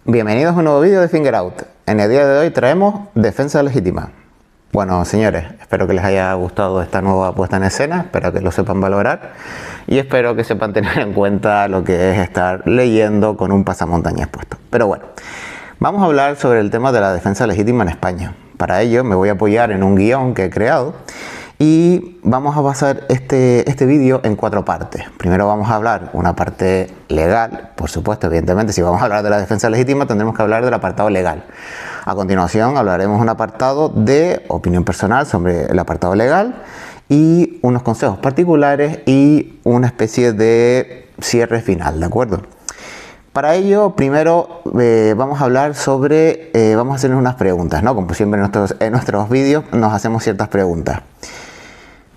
Bienvenidos a un nuevo vídeo de Fingerout. En el día de hoy traemos defensa legítima. Bueno, señores, espero que les haya gustado esta nueva puesta en escena, espero que lo sepan valorar y espero que sepan tener en cuenta lo que es estar leyendo con un pasamontañas puesto. Pero bueno, vamos a hablar sobre el tema de la defensa legítima en España. Para ello me voy a apoyar en un guión que he creado y vamos a basar este vídeo en 4 partes. Primero vamos a hablar una parte legal, por supuesto, evidentemente, si vamos a hablar de la defensa legítima tendremos que hablar del apartado legal. A continuación hablaremos un apartado de opinión personal sobre el apartado legal y unos consejos particulares y una especie de cierre final, ¿de acuerdo? Para ello, primero vamos a hablar sobre, vamos a hacernos unas preguntas, ¿no? Como siempre en nuestros vídeos nos hacemos ciertas preguntas.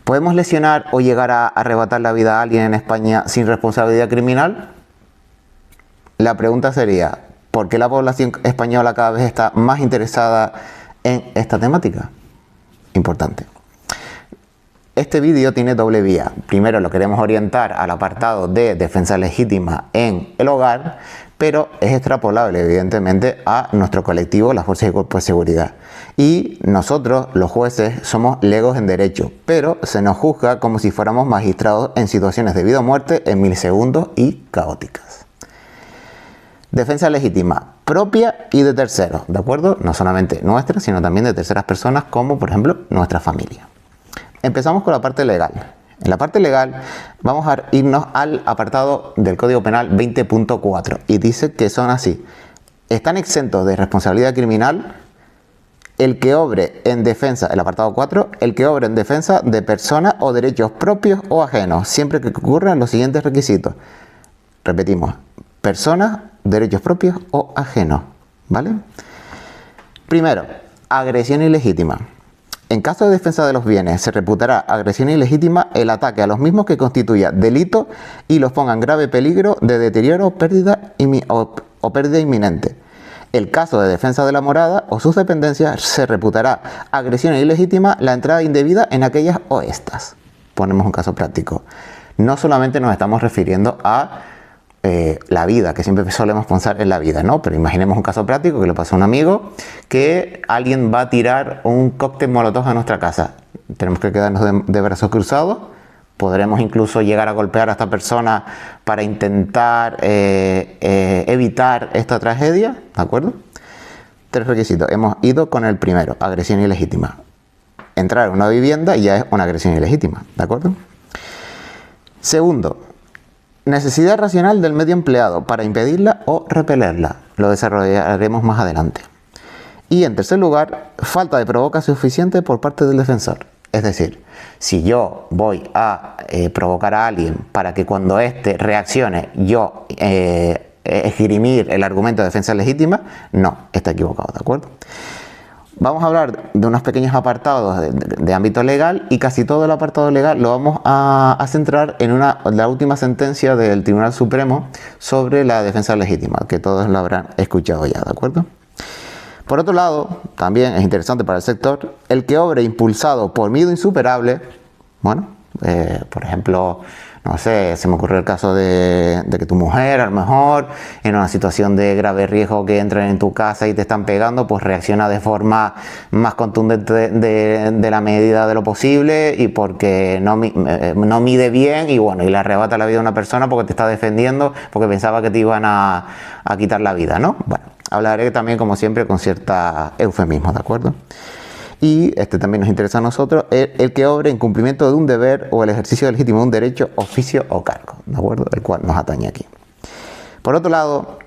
¿Podemos lesionar o llegar a arrebatar la vida a alguien en España sin responsabilidad criminal? La pregunta sería, ¿por qué la población española cada vez está más interesada en esta temática? Importante. Este vídeo tiene doble vía. Primero lo queremos orientar al apartado de defensa legítima en el hogar, pero es extrapolable evidentemente a nuestro colectivo, las fuerzas y cuerpos de seguridad. Y nosotros, los jueces, somos legos en derecho, pero se nos juzga como si fuéramos magistrados en situaciones de vida o muerte en milisegundos y caóticas. Defensa legítima propia y de terceros, ¿de acuerdo? No solamente nuestra, sino también de terceras personas como por ejemplo nuestra familia. Empezamos con la parte legal. En la parte legal vamos a irnos al apartado del Código Penal 20.4 y dice que son así. Están exentos de responsabilidad criminal el que obre en defensa, el apartado 4, el que obre en defensa de personas o derechos propios o ajenos, siempre que ocurran los siguientes requisitos. Repetimos, personas, derechos propios o ajenos, ¿vale? Primero, agresión ilegítima. En caso de defensa de los bienes, se reputará agresión ilegítima el ataque a los mismos que constituya delito y los ponga en grave peligro de deterioro o pérdida inminente. El caso de defensa de la morada o sus dependencias se reputará agresión ilegítima la entrada indebida en aquellas o estas. Ponemos un caso práctico. No solamente nos estamos refiriendo a la vida, que siempre solemos pensar en la vida, ¿no? Pero imaginemos un caso práctico que le pasó a un amigo, que alguien va a tirar un cóctel molotov a nuestra casa. Tenemos que quedarnos de brazos cruzados. Podremos incluso llegar a golpear a esta persona para intentar evitar esta tragedia, ¿de acuerdo? 3 requisitos. Hemos ido con el primero, agresión ilegítima. Entrar en una vivienda ya es una agresión ilegítima, ¿de acuerdo? Segundo, necesidad racional del medio empleado para impedirla o repelerla. Lo desarrollaremos más adelante. Y en tercer lugar, falta de provocación suficiente por parte del defensor. Es decir, si yo voy a provocar a alguien para que cuando éste reaccione yo esgrimir el argumento de defensa legítima, no, está equivocado, ¿de acuerdo? Vamos a hablar de unos pequeños apartados de ámbito legal y casi todo el apartado legal lo vamos a centrar en la última sentencia del Tribunal Supremo sobre la defensa legítima, que todos lo habrán escuchado ya, ¿de acuerdo? Por otro lado, también es interesante para el sector, el que obre impulsado por miedo insuperable, bueno, por ejemplo, no sé, se me ocurrió el caso de que tu mujer, a lo mejor, en una situación de grave riesgo que entren en tu casa y te están pegando, pues reacciona de forma más contundente de la medida de lo posible y porque no mide bien y bueno, y le arrebata la vida a una persona porque te está defendiendo, porque pensaba que te iban a quitar la vida, ¿no? Bueno, hablaré también, como siempre, con cierta eufemismo, ¿de acuerdo? Y este también nos interesa a nosotros, el que obre en cumplimiento de un deber o el ejercicio legítimo de un derecho, oficio o cargo, ¿de acuerdo? El cual nos atañe aquí. Por otro lado,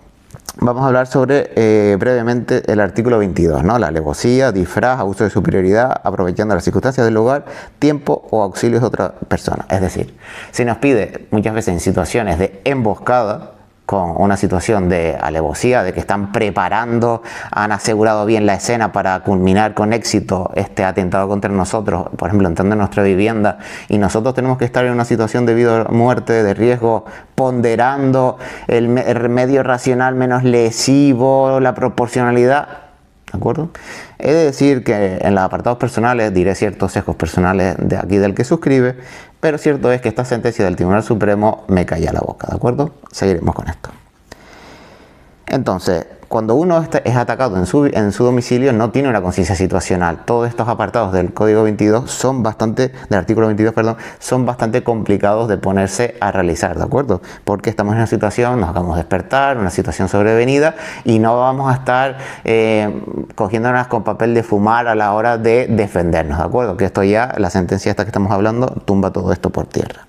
vamos a hablar sobre brevemente el artículo 22, ¿no? La alevosía, disfraz, abuso de superioridad, aprovechando las circunstancias del lugar, tiempo o auxilios de otra persona. Es decir, se nos pide muchas veces en situaciones de emboscada, con una situación de alevosía, de que están preparando, han asegurado bien la escena para culminar con éxito este atentado contra nosotros, por ejemplo, entrando en nuestra vivienda, y nosotros tenemos que estar en una situación de vida o muerte, de riesgo, ponderando el medio racional menos lesivo, la proporcionalidad, ¿de acuerdo? He de decir que en los apartados personales diré ciertos sesgos personales de aquí del que suscribe, pero cierto es que esta sentencia del Tribunal Supremo me calla la boca, ¿de acuerdo? Seguiremos con esto. Entonces, cuando uno es atacado en su domicilio, no tiene una conciencia situacional. Todos estos apartados del código 22 son bastante, del artículo 22, perdón, son bastante complicados de ponerse a realizar, ¿de acuerdo? Porque estamos en una situación, nos acabamos de despertar, una situación sobrevenida, y no vamos a estar cogiéndonos con papel de fumar a la hora de defendernos, ¿de acuerdo? Que esto ya, la sentencia esta que estamos hablando, tumba todo esto por tierra.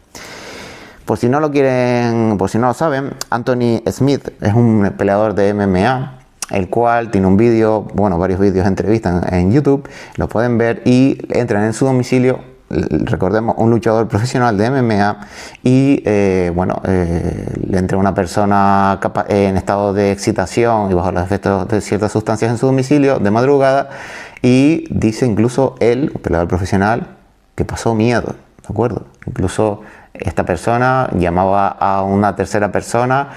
Por si no lo quieren, por si no lo saben, Anthony Smith es un peleador de MMA, el cual tiene un vídeo, bueno, varios vídeos de entrevista en YouTube, lo pueden ver, y entran en su domicilio, recordemos, un luchador profesional de MMA, y le entra una persona en estado de excitación y bajo los efectos de ciertas sustancias en su domicilio de madrugada, y dice incluso él, un peleador profesional, que pasó miedo, ¿de acuerdo? Incluso esta persona llamaba a una tercera persona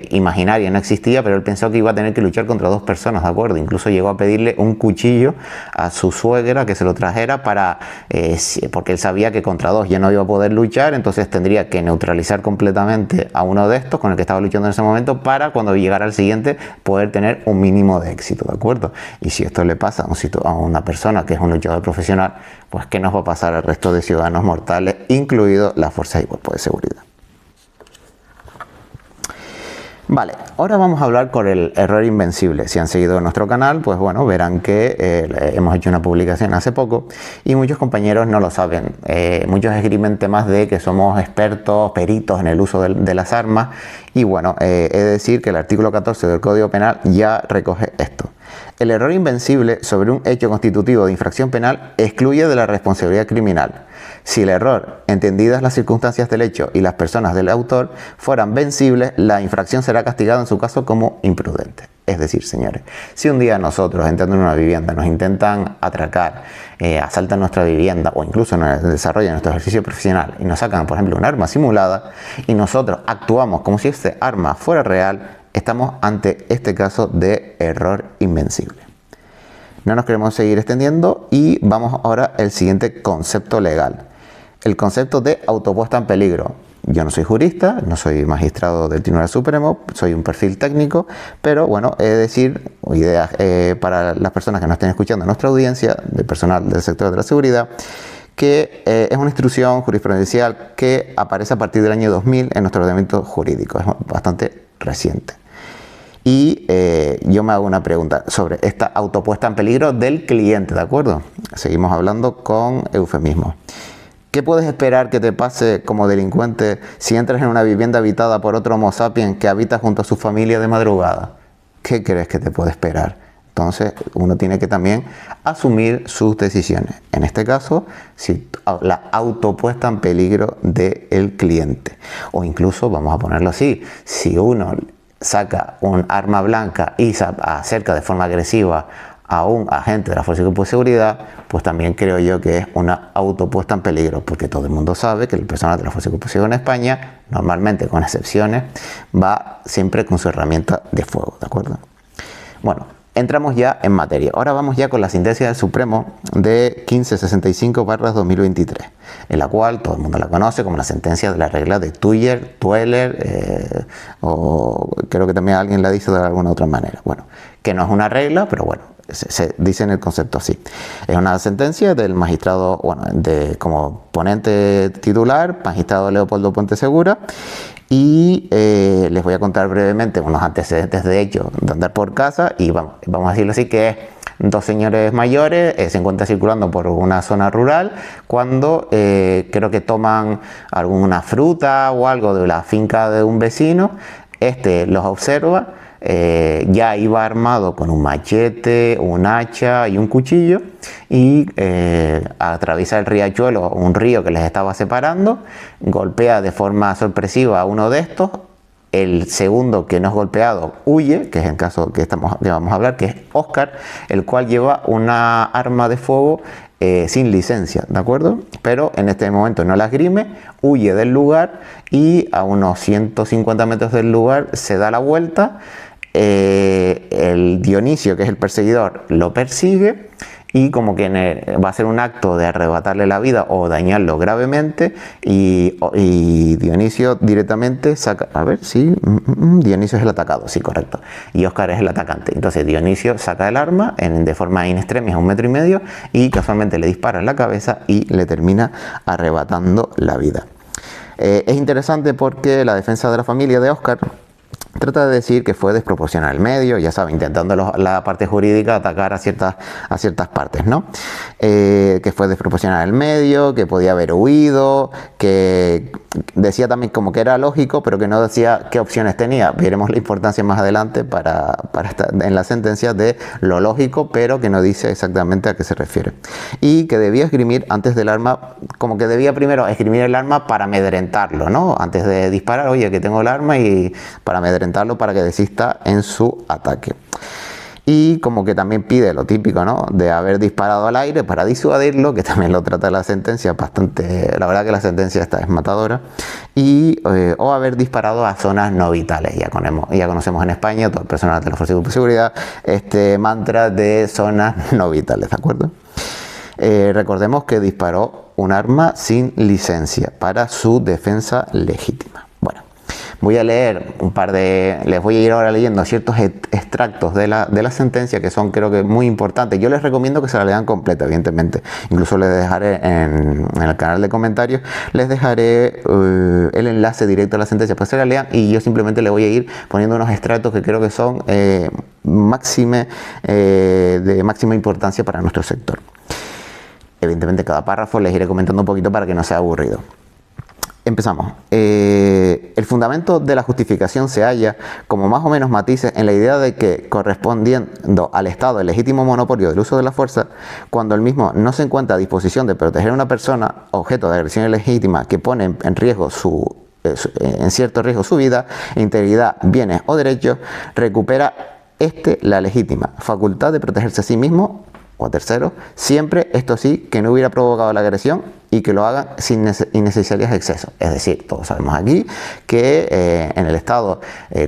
imaginaria, no existía, pero él pensó que iba a tener que luchar contra dos personas, ¿de acuerdo? Incluso llegó a pedirle un cuchillo a su suegra que se lo trajera porque él sabía que contra dos ya no iba a poder luchar, entonces tendría que neutralizar completamente a uno de estos con el que estaba luchando en ese momento, para cuando llegara al siguiente poder tener un mínimo de éxito, ¿de acuerdo? Y si esto le pasa a una persona que es un luchador profesional, pues ¿qué nos va a pasar al resto de ciudadanos mortales, incluido las fuerzas y cuerpos de seguridad? Vale, ahora vamos a hablar con el error invencible. Si han seguido nuestro canal, pues bueno, verán que hemos hecho una publicación hace poco y muchos compañeros no lo saben. Muchos esgrimen temas de que somos expertos, peritos en el uso de las armas, y bueno, he de decir que el artículo 14 del Código Penal ya recoge esto. El error invencible sobre un hecho constitutivo de infracción penal excluye de la responsabilidad criminal. Si el error, entendidas las circunstancias del hecho y las personas del autor, fueran vencibles, la infracción será castigada en su caso como imprudente. Es decir, señores, si un día nosotros, entrando en una vivienda, nos intentan atracar, asaltan nuestra vivienda, o incluso en el desarrollo de nuestro ejercicio profesional, y nos sacan, por ejemplo, un arma simulada, y nosotros actuamos como si este arma fuera real, estamos ante este caso de error invencible. No nos queremos seguir extendiendo y vamos ahora al siguiente concepto legal. El concepto de autopuesta en peligro. Yo no soy jurista, no soy magistrado del Tribunal Supremo, soy un perfil técnico, pero bueno, he de decir ideas para las personas que nos estén escuchando en nuestra audiencia, del personal del sector de la seguridad, que es una instrucción jurisprudencial que aparece a partir del año 2000 en nuestro ordenamiento jurídico, es bastante reciente. Y yo me hago una pregunta sobre esta autopuesta en peligro del cliente, ¿de acuerdo? Seguimos hablando con eufemismo. ¿Qué puedes esperar que te pase como delincuente si entras en una vivienda habitada por otro Homo sapiens que habita junto a su familia de madrugada? ¿Qué crees que te puede esperar? Entonces uno tiene que también asumir sus decisiones. En este caso, si la autopuesta en peligro del cliente. O incluso, vamos a ponerlo así, si uno saca un arma blanca y se acerca de forma agresiva a un agente de la Fuerza y Cuerpo de Seguridad, pues también creo yo que es una autopuesta en peligro, porque todo el mundo sabe que el personal de la Fuerza y Cuerpo de Seguridad en España, normalmente con excepciones, va siempre con su herramienta de fuego, ¿de acuerdo? Bueno, entramos ya en materia. Ahora vamos ya con la sentencia del Supremo de 1565/2023, en la cual todo el mundo la conoce como la sentencia de la regla de Tueller, o creo que también alguien la dice de alguna otra manera. Bueno, que no es una regla, pero bueno, se dice en el concepto así. Es una sentencia del magistrado, bueno, como ponente titular, magistrado Leopoldo Puente Segura. Y les voy a contar brevemente unos antecedentes de hecho de andar por casa, y vamos a decirlo así, que es dos señores mayores se encuentran circulando por una zona rural cuando creo que toman alguna fruta o algo de la finca de un vecino. Este los observa, ya iba armado con un machete, un hacha y un cuchillo, y atraviesa el riachuelo, un río que les estaba separando, golpea de forma sorpresiva a uno de estos. El segundo, que no es golpeado, huye, que es el caso que vamos a hablar, que es Oscar, el cual lleva una arma de fuego sin licencia, ¿de acuerdo? Pero en este momento no la esgrime, huye del lugar y a unos 150 metros del lugar se da la vuelta. El Dionisio, que es el perseguidor, lo persigue y como que va a ser un acto de arrebatarle la vida o dañarlo gravemente, y Dionisio directamente saca, a ver, sí, Dionisio es el atacado, sí, correcto, y Óscar es el atacante. Entonces Dionisio saca el arma de forma in extremis a 1,5 metros y casualmente le dispara en la cabeza y le termina arrebatando la vida. Es interesante porque la defensa de la familia de Óscar trata de decir que fue desproporcional el medio, ya saben, intentando la parte jurídica atacar a ciertas partes, ¿no? Que fue desproporcional el medio, que podía haber huido, que decía también como que era lógico, pero que no decía qué opciones tenía. Veremos la importancia más adelante en la sentencia de lo lógico, pero que no dice exactamente a qué se refiere. Y que debía esgrimir antes del arma, como que debía primero esgrimir el arma para amedrentarlo, ¿no? Antes de disparar, oye, que tengo el arma, y para amedrentarlo, para que desista en su ataque. Y como que también pide lo típico, ¿no? De haber disparado al aire para disuadirlo, que también lo trata la sentencia bastante, la verdad que la sentencia esta es matadora, o haber disparado a zonas no vitales. Ya conocemos en España, todo el personal de la Fuerza de Seguridad, este mantra de zonas no vitales, ¿de acuerdo? Recordemos que disparó un arma sin licencia para su defensa legítima. Bueno, voy a leer les voy a ir ahora leyendo ciertos extractos de la sentencia que son, creo que, muy importantes. Yo les recomiendo que se la lean completa, evidentemente. Incluso les dejaré en el canal de comentarios, les dejaré el enlace directo a la sentencia para que se la lean, y yo simplemente le voy a ir poniendo unos extractos que creo que son de máxima importancia para nuestro sector. Evidentemente cada párrafo les iré comentando un poquito para que no sea aburrido. Empezamos. El fundamento de la justificación se halla, como más o menos matices, en la idea de que, correspondiendo al Estado el legítimo monopolio del uso de la fuerza, cuando el mismo no se encuentra a disposición de proteger a una persona objeto de agresión ilegítima que pone en cierto riesgo su vida, integridad, bienes o derechos, recupera la legítima facultad de protegerse a sí mismo o a terceros, siempre, esto sí, que no hubiera provocado la agresión y que lo hagan sin innecesarios excesos. Es decir, todos sabemos aquí que en el Estado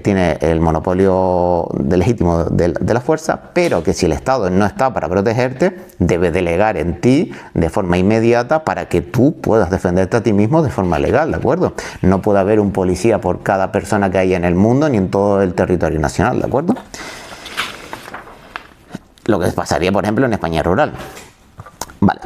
tiene el monopolio legítimo de la fuerza, pero que si el Estado no está para protegerte, debe delegar en ti de forma inmediata para que tú puedas defenderte a ti mismo de forma legal, ¿de acuerdo? No puede haber un policía por cada persona que haya en el mundo ni en todo el territorio nacional, ¿de acuerdo? Lo que pasaría, por ejemplo, en España rural. Vale.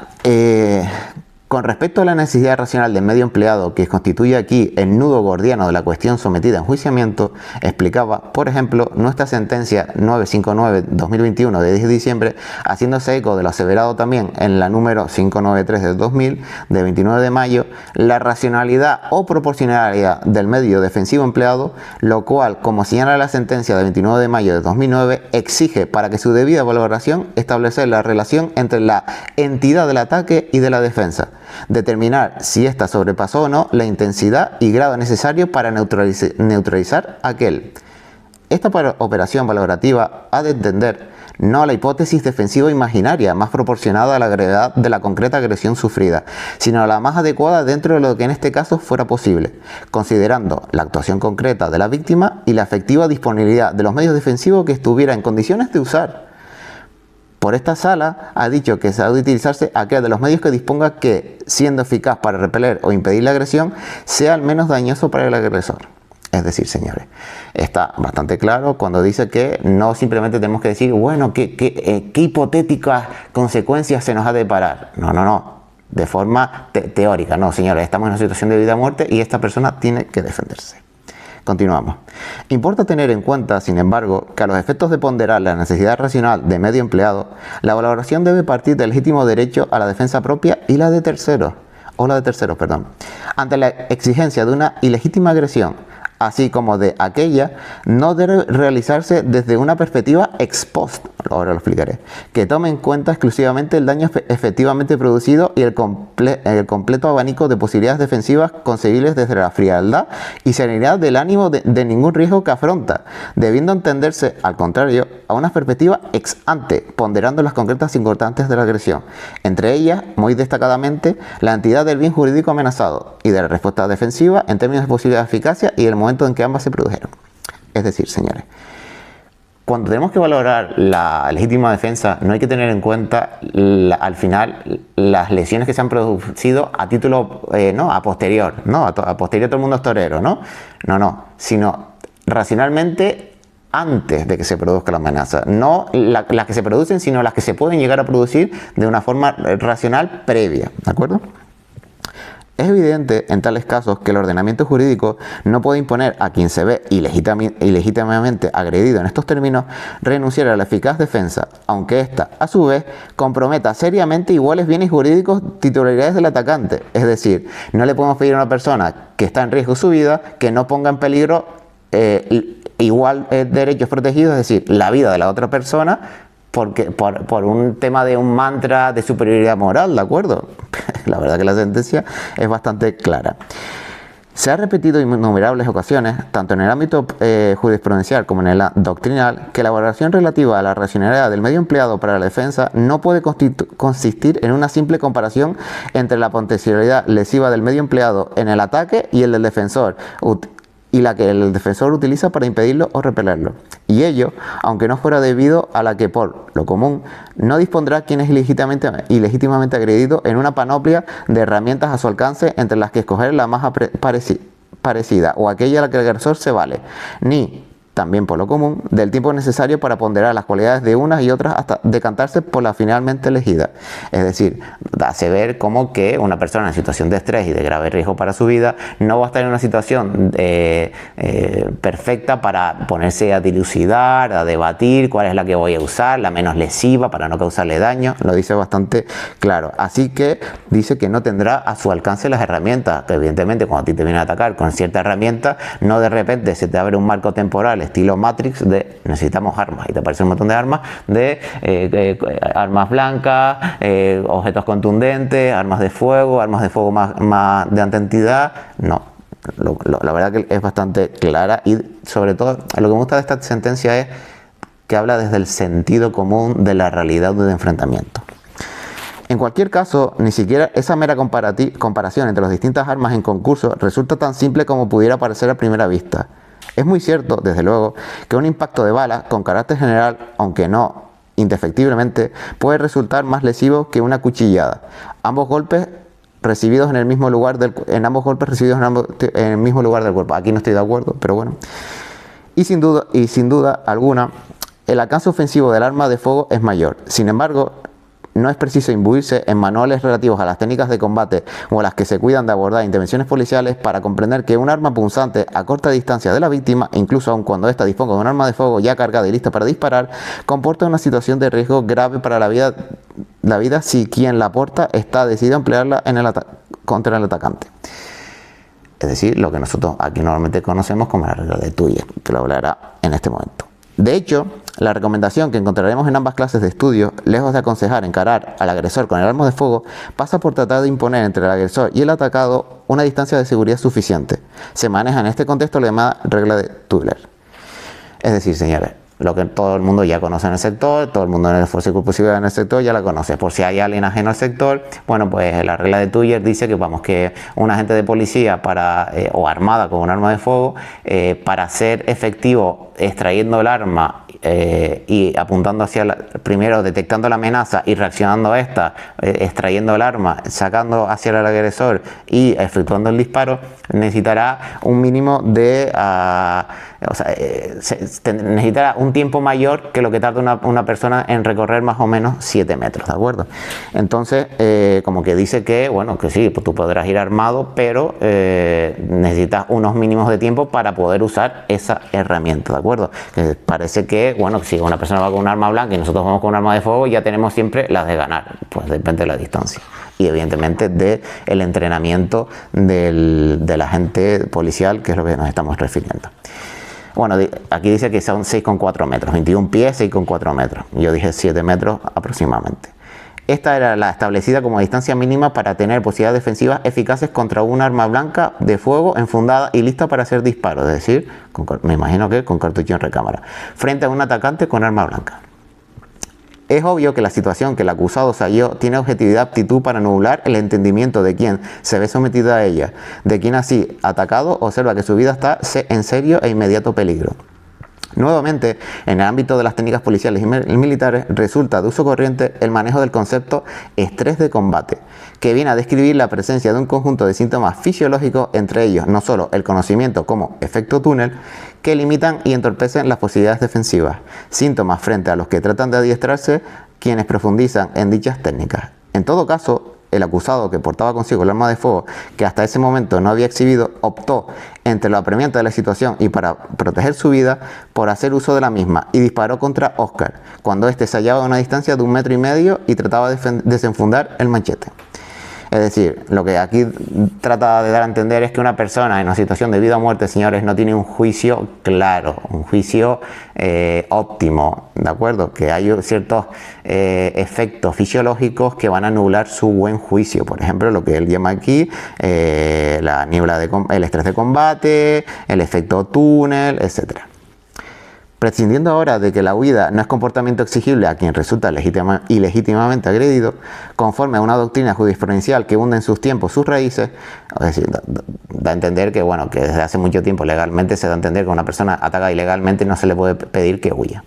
Con respecto a la necesidad racional del medio empleado, que constituye aquí el nudo gordiano de la cuestión sometida a enjuiciamiento, explicaba, por ejemplo, nuestra sentencia 959-2021 de 10 de diciembre, haciéndose eco de lo aseverado también en la número 593 del 2000, de 29 de mayo, la racionalidad o proporcionalidad del medio defensivo empleado, lo cual, como señala la sentencia de 29 de mayo de 2009, exige para que su debida valoración establecer la relación entre la entidad del ataque y de la defensa, determinar si ésta sobrepasó o no la intensidad y grado necesario para neutralizar aquel. Esta operación valorativa ha de entender no la hipótesis defensiva imaginaria más proporcionada a la gravedad de la concreta agresión sufrida, sino la más adecuada dentro de lo que en este caso fuera posible, considerando la actuación concreta de la víctima y la efectiva disponibilidad de los medios defensivos que estuviera en condiciones de usar. Por esta sala ha dicho que se ha de utilizarse aquel de los medios que disponga que, siendo eficaz para repeler o impedir la agresión, sea al menos dañoso para el agresor. Es decir, señores, está bastante claro cuando dice que no simplemente tenemos que decir, bueno, ¿qué hipotéticas consecuencias se nos ha de parar? No, de forma teórica. No, señores, estamos en una situación de vida o muerte y esta persona tiene que defenderse. Continuamos. Importa tener en cuenta, sin embargo, que a los efectos de ponderar la necesidad racional de medio empleado, la valoración debe partir del legítimo derecho a la defensa propia y la de terceros, ante la exigencia de una ilegítima agresión, así como de aquella, no debe realizarse desde una perspectiva ex post, ahora lo explicaré, que tome en cuenta exclusivamente el daño efectivamente producido y el completo abanico de posibilidades defensivas concebibles desde la frialdad y serenidad del ánimo de ningún riesgo que afronta, debiendo entenderse, al contrario, a una perspectiva ex ante, ponderando las concretas circunstancias de la agresión, entre ellas, muy destacadamente, la entidad del bien jurídico amenazado y de la respuesta defensiva en términos de posibilidad de eficacia y el momento en que ambas se produjeron. Es decir, señores, cuando tenemos que valorar la legítima defensa, no hay que tener en cuenta al final las lesiones que se han producido a título, no, a posterior, ¿no? A posterior todo el mundo es torero, ¿no? No, sino racionalmente antes de que se produzca la amenaza. No las que se producen, sino las que se pueden llegar a producir de una forma racional previa, ¿de acuerdo? Es evidente en tales casos que el ordenamiento jurídico no puede imponer a quien se ve ilegítimamente agredido en estos términos renunciar a la eficaz defensa, aunque ésta, a su vez, comprometa seriamente iguales bienes jurídicos titularidades del atacante. Es decir, no le podemos pedir a una persona que está en riesgo su vida que no ponga en peligro igual derechos protegidos, es decir, la vida de la otra persona, por un tema de un mantra de superioridad moral, ¿de acuerdo? La verdad que la sentencia es bastante clara. Se ha repetido en innumerables ocasiones, tanto en el ámbito jurisprudencial como en el doctrinal, que la valoración relativa a la racionalidad del medio empleado para la defensa no puede consistir en una simple comparación entre la potencialidad lesiva del medio empleado en el ataque y el del defensor, y la que el defensor utiliza para impedirlo o repelerlo. Y ello, aunque no fuera debido a la que por lo común no dispondrá quien es ilegítimamente agredido en una panoplia de herramientas a su alcance entre las que escoger la más parecida o aquella a la que el agresor se vale, ni también por lo común, del tiempo necesario para ponderar las cualidades de unas y otras hasta decantarse por la finalmente elegida. Es decir, hace ver como que una persona en situación de estrés y de grave riesgo para su vida no va a estar en una situación perfecta para ponerse a dilucidar, a debatir cuál es la que voy a usar, la menos lesiva para no causarle daño. Lo dice bastante claro. Así que dice que no tendrá a su alcance las herramientas. Que evidentemente cuando a ti te vienen a atacar con cierta herramienta, no de repente se te abre un marco temporal estilo Matrix de necesitamos armas y te aparece un montón de armas, armas blancas, objetos contundentes, armas de fuego más de alta entidad. No, la verdad que es bastante clara, y sobre todo lo que me gusta de esta sentencia es que habla desde el sentido común de la realidad del enfrentamiento. En cualquier caso, ni siquiera esa mera comparación entre las distintas armas en concurso resulta tan simple como pudiera parecer a primera vista. Es muy cierto, desde luego, que un impacto de bala con carácter general, aunque no indefectiblemente, puede resultar más lesivo que una cuchillada. Ambos golpes recibidos en el mismo lugar del cuerpo. Aquí no estoy de acuerdo, pero bueno. Y sin duda alguna, el alcance ofensivo del arma de fuego es mayor. Sin embargo, no es preciso imbuirse en manuales relativos a las técnicas de combate o a las que se cuidan de abordar intervenciones policiales para comprender que un arma punzante a corta distancia de la víctima, incluso aun cuando ésta disponga de un arma de fuego ya cargada y lista para disparar, comporta una situación de riesgo grave para la vida si quien la porta está decidido a emplearla contra el atacante. Es decir, lo que nosotros aquí normalmente conocemos como la regla de Tuyer, que lo hablará en este momento. De hecho, la recomendación que encontraremos en ambas clases de estudio, lejos de aconsejar encarar al agresor con el arma de fuego, pasa por tratar de imponer entre el agresor y el atacado una distancia de seguridad suficiente. Se maneja en este contexto la llamada regla de Tuller. Es decir, señores, lo que todo el mundo ya conoce en el sector, todo el mundo en el esfuerzo y culpabilidad en el sector ya la conoce. Por si hay alguien ajeno al sector, bueno, pues la regla de Tuller dice que un agente de policía o armada con un arma de fuego, para ser efectivo extrayendo el arma y apuntando primero detectando la amenaza y reaccionando a esta, extrayendo el arma, sacando hacia el agresor y efectuando el disparo, necesitará un mínimo de necesitará un tiempo mayor que lo que tarda una persona en recorrer más o menos 7 metros, ¿de acuerdo? Entonces, como que dice que, bueno, que sí, pues tú podrás ir armado, pero necesitas unos mínimos de tiempo para poder usar esa herramienta, ¿de acuerdo? Que parece que, bueno, si una persona va con un arma blanca y nosotros vamos con un arma de fuego, ya tenemos siempre las de ganar, pues depende de la distancia. Y evidentemente del entrenamiento del agente policial, que es lo que nos estamos refiriendo. Bueno, aquí dice que son 6,4 metros, 21 pies, 6,4 metros. Yo dije 7 metros aproximadamente. Esta era la establecida como distancia mínima para tener posibilidades defensivas eficaces contra un arma blanca de fuego enfundada y lista para hacer disparos, es decir, me imagino que con cartucho en recámara, frente a un atacante con arma blanca. Es obvio que la situación que el acusado se halló tiene objetividad aptitud para anular el entendimiento de quien se ve sometido a ella, de quien así atacado observa que su vida está en serio e inmediato peligro. Nuevamente, en el ámbito de las técnicas policiales y militares, resulta de uso corriente el manejo del concepto estrés de combate, que viene a describir la presencia de un conjunto de síntomas fisiológicos, entre ellos no solo el conocimiento como efecto túnel, que limitan y entorpecen las posibilidades defensivas, síntomas frente a los que tratan de adiestrarse quienes profundizan en dichas técnicas. En todo caso, el acusado, que portaba consigo el arma de fuego que hasta ese momento no había exhibido, optó, entre lo apremiante de la situación y para proteger su vida, por hacer uso de la misma y disparó contra Oscar, cuando éste se hallaba a una distancia de 1,5 metros y trataba de desenfundar el machete. Es decir, lo que aquí trata de dar a entender es que una persona en una situación de vida o muerte, señores, no tiene un juicio claro, un juicio óptimo, ¿de acuerdo? Que hay ciertos efectos fisiológicos que van a anular su buen juicio. Por ejemplo, lo que él llama aquí la niebla el estrés de combate, el efecto túnel, etcétera. Prescindiendo ahora de que la huida no es comportamiento exigible a quien resulta ilegítimamente agredido, conforme a una doctrina jurisprudencial que hunde en sus tiempos sus raíces, es decir, da a entender que, bueno, que desde hace mucho tiempo legalmente se da a entender que una persona ataca ilegalmente no se le puede pedir que huya.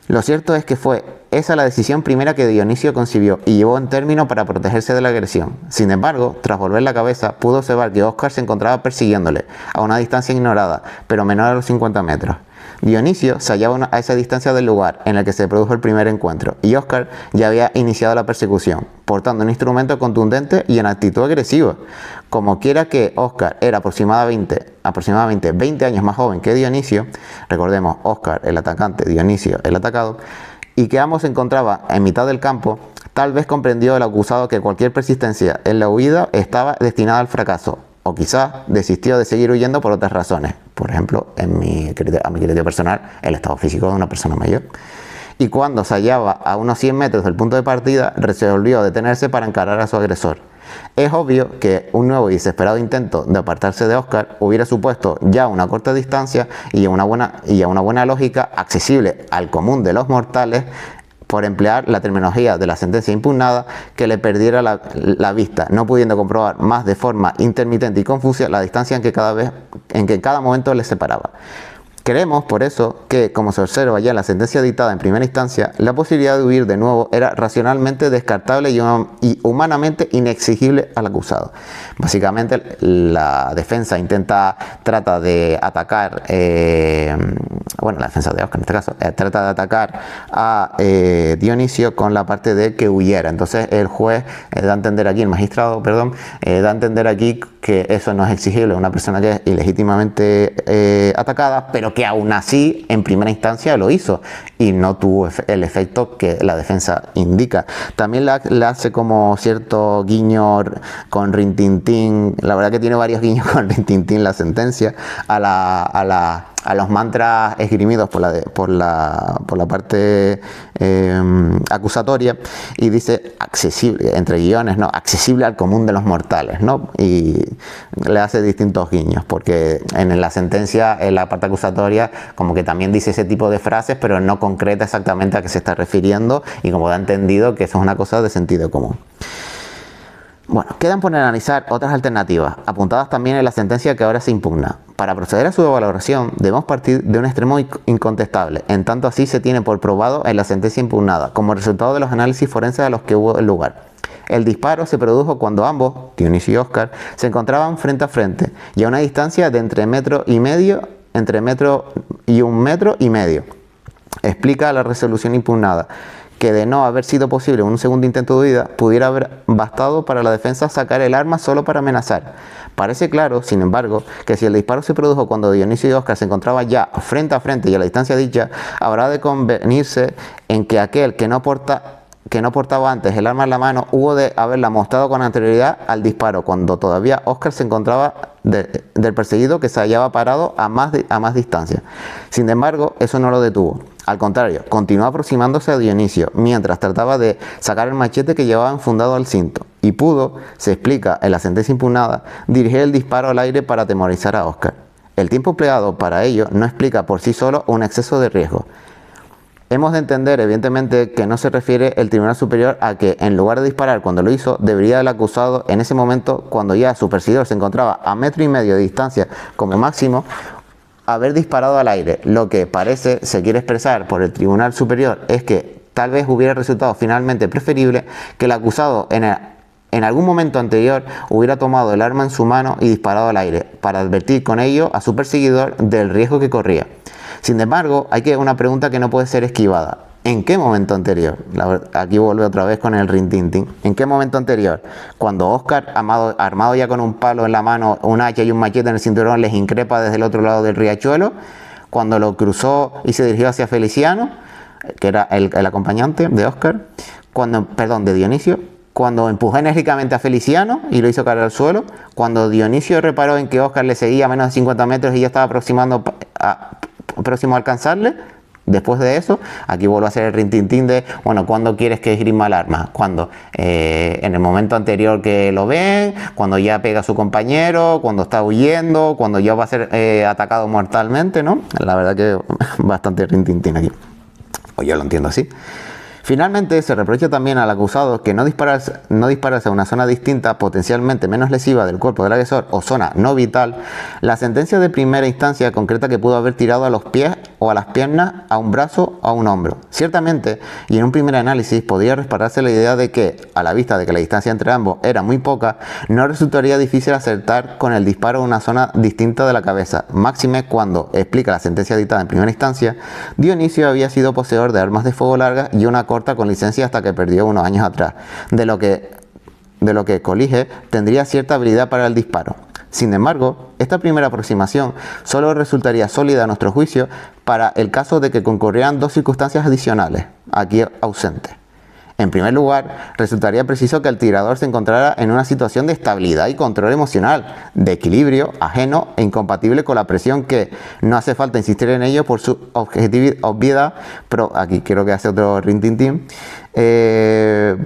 Lo cierto es que fue esa la decisión primera que Dionisio concibió y llevó en término para protegerse de la agresión. Sin embargo, tras volver la cabeza, pudo observar que Oscar se encontraba persiguiéndole a una distancia ignorada, pero menor a los 50 metros. Dionisio se hallaba a esa distancia del lugar en el que se produjo el primer encuentro y Oscar ya había iniciado la persecución, portando un instrumento contundente y en actitud agresiva. Como quiera que Oscar era aproximadamente 20 años más joven que Dionisio, recordemos Oscar el atacante, Dionisio el atacado, y que ambos se encontraban en mitad del campo, tal vez comprendió el acusado que cualquier persistencia en la huida estaba destinada al fracaso, o quizás desistió de seguir huyendo por otras razones. Por ejemplo, a mi criterio personal, el estado físico de una persona mayor. Y cuando se hallaba a unos 100 metros del punto de partida, resolvió detenerse para encarar a su agresor. Es obvio que un nuevo y desesperado intento de apartarse de Oscar hubiera supuesto ya una corta distancia y a una buena lógica accesible al común de los mortales, por emplear la terminología de la sentencia impugnada, que le perdiera la vista, no pudiendo comprobar más de forma intermitente y confusa la distancia en que cada momento les separaba. Creemos, por eso, que, como se observa ya en la sentencia dictada en primera instancia, la posibilidad de huir de nuevo era racionalmente descartable y humanamente inexigible al acusado. Básicamente, la defensa trata de atacar, la defensa de Oscar en este caso, trata de atacar a Dionisio con la parte de que huyera. Entonces, el juez da a entender aquí, el magistrado, perdón, da a entender aquí que eso no es exigible a una persona que es ilegítimamente atacada, pero que aún así en primera instancia lo hizo y no tuvo el efecto que la defensa indica. También le hace como cierto guiño con rintintín, la verdad que tiene varios guiños con rintintín la sentencia, a los mantras esgrimidos por la parte acusatoria, y dice accesible, entre guiones, ¿no? Accesible al común de los mortales, ¿no? Y le hace distintos guiños, porque en la sentencia, en la parte acusatoria, como que también dice ese tipo de frases, pero no concreta exactamente a qué se está refiriendo, y como da entendido que eso es una cosa de sentido común. Bueno, quedan por analizar otras alternativas, apuntadas también en la sentencia que ahora se impugna. Para proceder a su valoración, debemos partir de un extremo incontestable, en tanto así se tiene por probado en la sentencia impugnada, como resultado de los análisis forenses a los que hubo lugar. El disparo se produjo cuando ambos, Dionisio y Oscar, se encontraban frente a frente y a una distancia de entre 1,5 metros, entre 1 y 1,5 metros. Explica la resolución impugnada que, de no haber sido posible un segundo intento de huida, pudiera haber bastado para la defensa sacar el arma solo para amenazar. Parece claro, sin embargo, que si el disparo se produjo cuando Dionisio y Oscar se encontraban ya frente a frente y a la distancia dicha, habrá de convenirse en que aquel que no portaba antes el arma en la mano hubo de haberla mostrado con anterioridad al disparo, cuando todavía Oscar se encontraba del perseguido, que se hallaba parado a más distancia. Sin embargo, eso no lo detuvo. Al contrario, continuó aproximándose a Dionisio mientras trataba de sacar el machete que llevaba enfundado al cinto, y pudo, se explica en la sentencia impugnada, dirigir el disparo al aire para atemorizar a Oscar. El tiempo empleado para ello no explica por sí solo un exceso de riesgo. Hemos de entender, evidentemente, que no se refiere el Tribunal Superior a que, en lugar de disparar cuando lo hizo, debería el acusado, en ese momento, cuando ya su perseguidor se encontraba a 1,5 metros de distancia como máximo, haber disparado al aire. Lo que parece se quiere expresar por el Tribunal Superior es que tal vez hubiera resultado finalmente preferible que el acusado en algún momento anterior hubiera tomado el arma en su mano y disparado al aire, para advertir con ello a su perseguidor del riesgo que corría. Sin embargo, hay una pregunta que no puede ser esquivada. ¿En qué momento anterior? Aquí vuelve otra vez con el rintintín. ¿En qué momento anterior? Cuando Oscar, armado ya con un palo en la mano, un hacha y un machete en el cinturón, les increpa desde el otro lado del riachuelo, cuando lo cruzó y se dirigió hacia Feliciano, que era el acompañante de Oscar, de Dionisio, cuando empujó enérgicamente a Feliciano y lo hizo caer al suelo, cuando Dionisio reparó en que Oscar le seguía a menos de 50 metros y ya estaba próximo a alcanzarle. Después de eso, aquí vuelvo a hacer el rintintín de, bueno, ¿cuándo quieres que esgrima el arma? Cuando en el momento anterior que lo ven, cuando ya pega a su compañero, cuando está huyendo, cuando ya va a ser atacado mortalmente, ¿no? La verdad que bastante rintintín aquí. O yo lo entiendo así. Finalmente, se reprocha también al acusado que no dispararse a una zona distinta, potencialmente menos lesiva del cuerpo del agresor o zona no vital. La sentencia de primera instancia concreta que pudo haber tirado a los pies o a las piernas, a un brazo o a un hombro. Ciertamente, y en un primer análisis, podría respaldarse la idea de que, a la vista de que la distancia entre ambos era muy poca, no resultaría difícil acertar con el disparo a una zona distinta de la cabeza. Máxime cuando, explica la sentencia dictada en primera instancia, Dionisio había sido poseedor de armas de fuego largas y una corta con licencia hasta que perdió unos años atrás, de lo que Colige tendría cierta habilidad para el disparo. Sin embargo, esta primera aproximación solo resultaría sólida a nuestro juicio para el caso de que concurrieran dos circunstancias adicionales, aquí ausentes. En primer lugar, resultaría preciso que el tirador se encontrara en una situación de estabilidad y control emocional, de equilibrio, ajeno e incompatible con la presión que, no hace falta insistir en ello por su obviedad, pero aquí quiero que hace otro rintintín,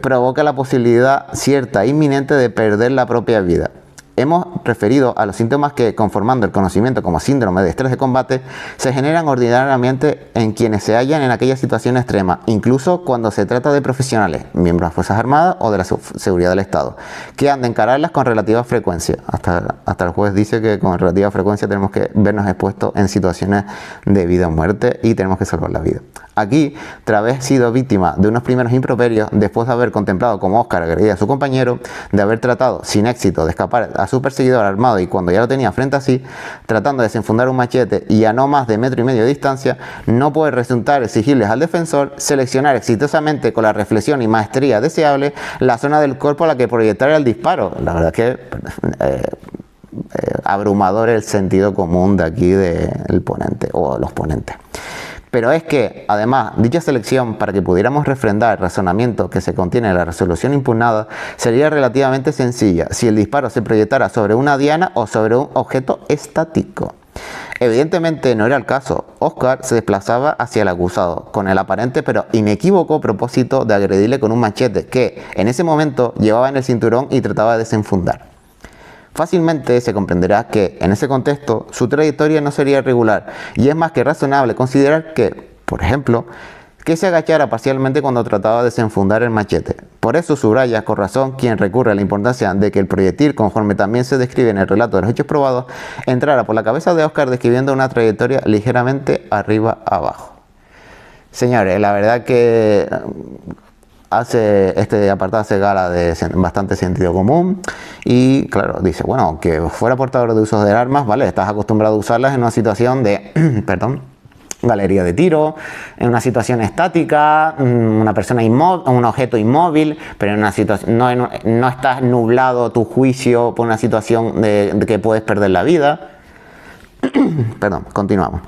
provoca la posibilidad cierta e inminente de perder la propia vida. Hemos referido a los síntomas que, conformando el conocimiento como síndrome de estrés de combate, se generan ordinariamente en quienes se hallan en aquella situación extrema, incluso cuando se trata de profesionales, miembros de las Fuerzas Armadas o de la seguridad del Estado, que han de encararlas con relativa frecuencia. Hasta el juez dice que con relativa frecuencia tenemos que vernos expuestos en situaciones de vida o muerte y tenemos que salvar la vida. Aquí, tras haber sido víctima de unos primeros improperios, después de haber contemplado como Oscar agredía a su compañero, de haber tratado sin éxito de escapar a su perseguidor armado y cuando ya lo tenía frente a sí, tratando de desenfundar un machete y a no más de 1,5 metros de distancia, no puede resultar exigibles al defensor seleccionar exitosamente con la reflexión y maestría deseable la zona del cuerpo a la que proyectar el disparo. La verdad es que abrumador el sentido común de aquí del ponente o los ponentes. Pero es que, además, dicha selección, para que pudiéramos refrendar el razonamiento que se contiene en la resolución impugnada, sería relativamente sencilla si el disparo se proyectara sobre una diana o sobre un objeto estático. Evidentemente no era el caso. Oscar se desplazaba hacia el acusado, con el aparente pero inequívoco propósito de agredirle con un machete que, en ese momento, llevaba en el cinturón y trataba de desenfundar. Fácilmente se comprenderá que, en ese contexto, su trayectoria no sería irregular y es más que razonable considerar que, por ejemplo, que se agachara parcialmente cuando trataba de desenfundar el machete. Por eso subraya con razón quien recurre a la importancia de que el proyectil, conforme también se describe en el relato de los hechos probados, entrara por la cabeza de Oscar describiendo una trayectoria ligeramente arriba abajo. Señores, la verdad que este apartado hace gala de bastante sentido común y claro, dice, bueno, aunque fuera portador de usos de armas, vale, estás acostumbrado a usarlas en una situación de, galería de tiro, en una situación estática, una persona inmóvil, un objeto inmóvil, pero en una situación, no estás nublado tu juicio por una situación de que puedes perder la vida. Continuamos.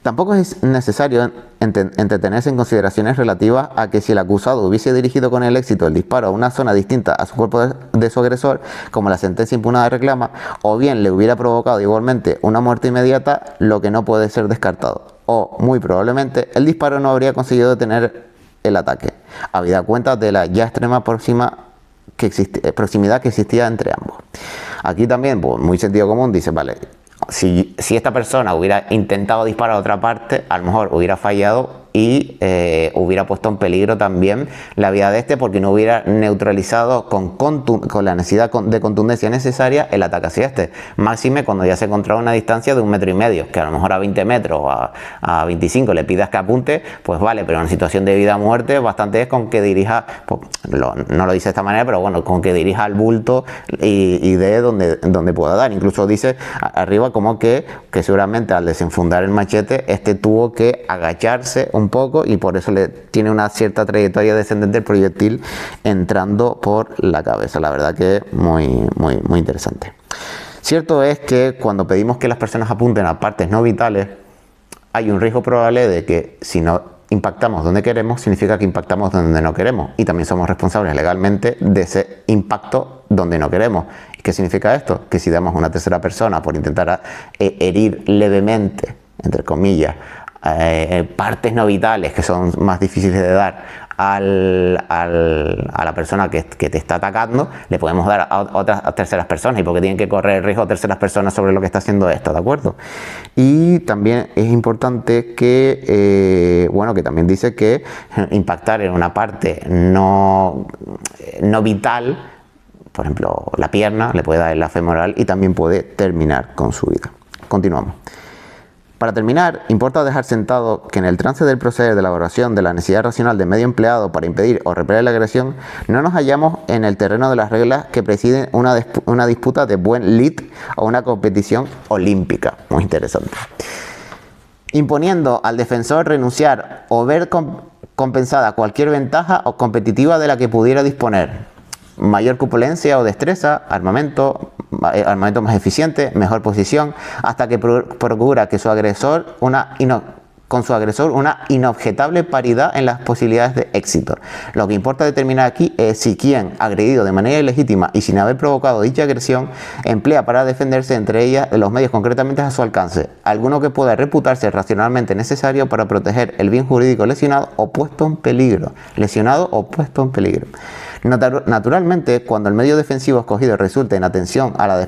Tampoco es necesario entretenerse en consideraciones relativas a que si el acusado hubiese dirigido con el éxito el disparo a una zona distinta a su cuerpo de su agresor, como la sentencia impugnada reclama, o bien le hubiera provocado igualmente una muerte inmediata, lo que no puede ser descartado. O, muy probablemente, el disparo no habría conseguido detener el ataque, habida cuenta de la ya extrema proximidad que existía entre ambos. Aquí también, pues, muy sentido común, dice, vale, si esta persona hubiera intentado disparar a otra parte, a lo mejor hubiera fallado y hubiera puesto en peligro también la vida de este, porque no hubiera neutralizado con la necesidad de contundencia necesaria el ataque hacia este. Máxime cuando ya se encontraba a una distancia de 1,5 metros, que a lo mejor a 20 metros o a 25 le pidas que apunte, pues vale, pero en situación de vida o muerte bastante es con que dirija, pues, no lo dice de esta manera, pero bueno, con que dirija al bulto y dé donde pueda dar. Incluso dice arriba como que seguramente al desenfundar el machete este tuvo que agacharse un poco y por eso le tiene una cierta trayectoria descendente el proyectil entrando por la cabeza. La verdad que muy interesante. Cierto es que cuando pedimos que las personas apunten a partes no vitales, hay un riesgo probable de que si no impactamos donde queremos, significa que impactamos donde no queremos, y también somos responsables legalmente de ese impacto donde no queremos. ¿Qué significa esto? Que si damos a una tercera persona por intentar herir levemente, entre comillas, partes no vitales que son más difíciles de dar a la persona que te está atacando, le podemos dar a otras terceras personas, y porque tienen que correr el riesgo terceras personas sobre lo que está haciendo esto, ¿de acuerdo? Y también es importante que, bueno, que también dice que impactar en una parte no vital, por ejemplo la pierna, le puede dar en la femoral y también puede terminar con su vida. Continuamos. Para terminar, importa dejar sentado que en el trance del proceder de elaboración de la necesidad racional del medio empleado para impedir o repeler la agresión, no nos hallamos en el terreno de las reglas que presiden una disputa de buen lid o una competición olímpica. Muy interesante. Imponiendo al defensor renunciar o ver compensada cualquier ventaja o competitiva de la que pudiera disponer. Mayor corpulencia o destreza, armamento más eficiente, mejor posición, hasta que procura que con su agresor una inobjetable paridad en las posibilidades de éxito. Lo que importa determinar aquí es si quien, agredido de manera ilegítima y sin haber provocado dicha agresión, emplea para defenderse entre ellas los medios concretamente a su alcance, alguno que pueda reputarse racionalmente necesario para proteger el bien jurídico lesionado o puesto en peligro. Naturalmente, cuando el medio defensivo escogido resulte en atención a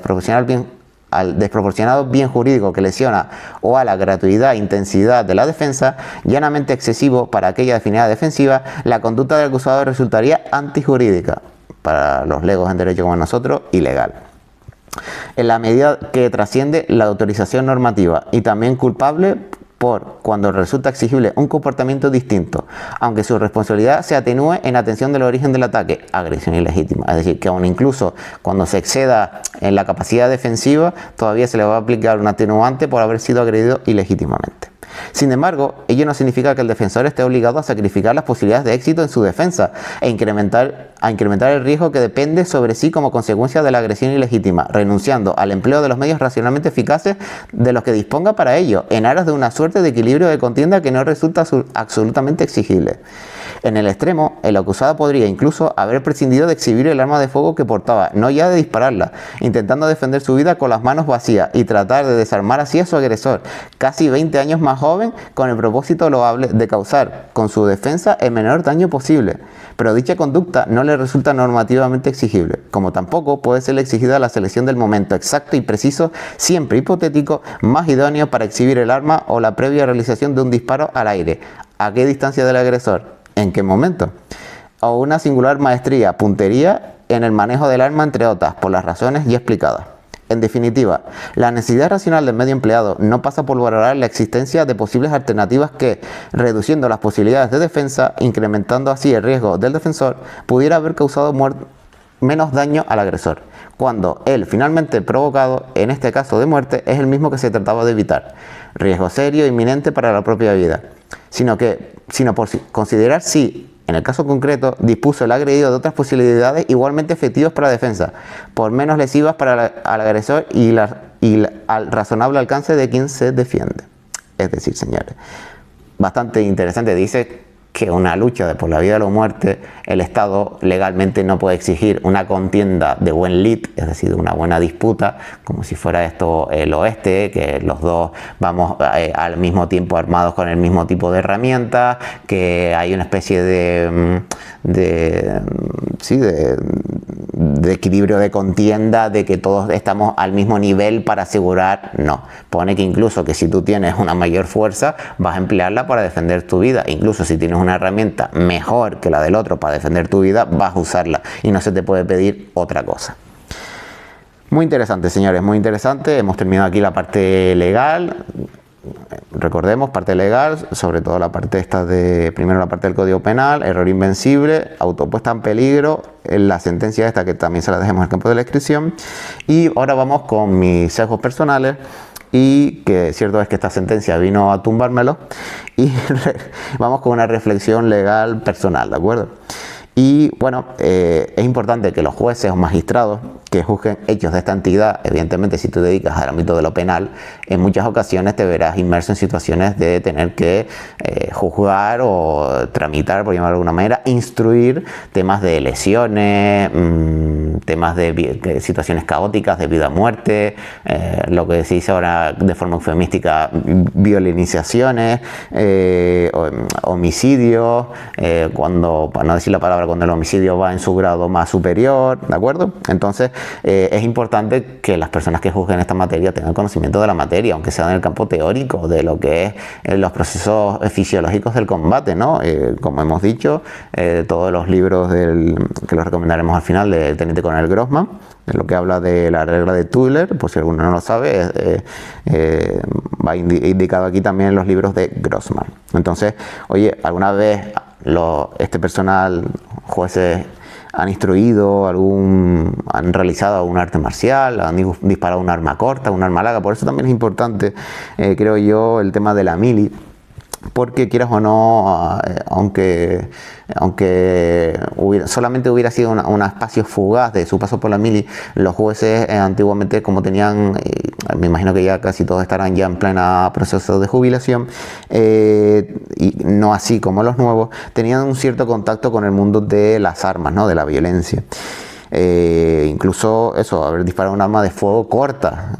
al desproporcionado bien jurídico que lesiona o a la gratuidad e intensidad de la defensa, llanamente excesivo para aquella definida defensiva, la conducta del acusado resultaría antijurídica, para los legos en derecho como nosotros, ilegal, en la medida que trasciende la autorización normativa, y también culpable cuando resulta exigible un comportamiento distinto, aunque su responsabilidad se atenúe en atención del origen del ataque, agresión ilegítima. Es decir, que aún incluso cuando se exceda en la capacidad defensiva, todavía se le va a aplicar un atenuante por haber sido agredido ilegítimamente. Sin embargo, ello no significa que el defensor esté obligado a sacrificar las posibilidades de éxito en su defensa a incrementar el riesgo que depende sobre sí como consecuencia de la agresión ilegítima, renunciando al empleo de los medios racionalmente eficaces de los que disponga para ello, en aras de una suerte de equilibrio de contienda que no resulta absolutamente exigible. En el extremo, el acusado podría incluso haber prescindido de exhibir el arma de fuego que portaba, no ya de dispararla, intentando defender su vida con las manos vacías y tratar de desarmar así a su agresor, casi 20 años más joven, con el propósito loable de causar con su defensa el menor daño posible. Pero dicha conducta no le resulta normativamente exigible, como tampoco puede ser exigida la selección del momento exacto y preciso, siempre hipotético, más idóneo para exhibir el arma o la previa realización de un disparo al aire. ¿A qué distancia del agresor? ¿En qué momento? O una singular maestría, puntería en el manejo del arma, entre otras, por las razones ya explicadas. En definitiva, la necesidad racional del medio empleado no pasa por valorar la existencia de posibles alternativas que, reduciendo las posibilidades de defensa, incrementando así el riesgo del defensor, pudiera haber causado menos daño al agresor, cuando el finalmente provocado, en este caso de muerte, es el mismo que se trataba de evitar, riesgo serio e inminente para la propia vida, sino por considerar si, en el caso concreto, dispuso el agredido de otras posibilidades igualmente efectivas para la defensa, por menos lesivas para el agresor y al razonable alcance de quien se defiende. Es decir, señores, bastante interesante. Dice que una lucha por la vida o la muerte, el Estado legalmente no puede exigir una contienda de buen lid, es decir, una buena disputa, como si fuera esto el oeste, que los dos vamos al mismo tiempo armados con el mismo tipo de herramientas, que hay una especie de de equilibrio de contienda, de que todos estamos al mismo nivel para asegurar, no. Pone que incluso que si tú tienes una mayor fuerza, vas a emplearla para defender tu vida. Incluso si tienes una herramienta mejor que la del otro para defender tu vida, vas a usarla y no se te puede pedir otra cosa. Muy interesante, señores, muy interesante. Hemos terminado aquí la parte legal. Recordemos, parte legal, sobre todo la parte esta de, primero la parte del Código Penal, error invencible, autopuesta en peligro, la sentencia esta que también se la dejemos en el campo de la descripción. Y ahora vamos con mis sesgos personales, y que cierto es que esta sentencia vino a tumbármelo, y vamos con una reflexión legal personal, ¿de acuerdo? Y bueno, es importante que los jueces o magistrados que juzguen hechos de esta entidad, evidentemente si tú te dedicas al ámbito de lo penal, en muchas ocasiones te verás inmerso en situaciones de tener que juzgar o tramitar, por llamarlo de alguna manera, instruir temas de lesiones, temas de situaciones caóticas, de vida o muerte, lo que se dice ahora de forma eufemística, violinizaciones, homicidios, cuando, para no decir la palabra, cuando el homicidio va en su grado más superior, ¿de acuerdo? Entonces es importante que las personas que juzguen esta materia tengan conocimiento de la materia, aunque sea en el campo teórico, de lo que es los procesos fisiológicos del combate, ¿no? Como hemos dicho, todos los libros que los recomendaremos al final del teniente coronel Grossman, de lo que habla de la regla de Tuller, por si alguno no lo sabe, va indicado aquí también en los libros de Grossman. Entonces, oye, ¿alguna vez este personal, jueces, han instruido han realizado un arte marcial, han disparado un arma corta, un arma larga? Por eso también es importante, creo yo, el tema de la mili, porque quieras o no, aunque solamente hubiera sido un espacio fugaz de su paso por la mili, los jueces antiguamente, como tenían, me imagino que ya casi todos estarán ya en plena proceso de jubilación, y no así como los nuevos, tenían un cierto contacto con el mundo de las armas, ¿no? De la violencia. Incluso eso, haber disparado un arma de fuego corta,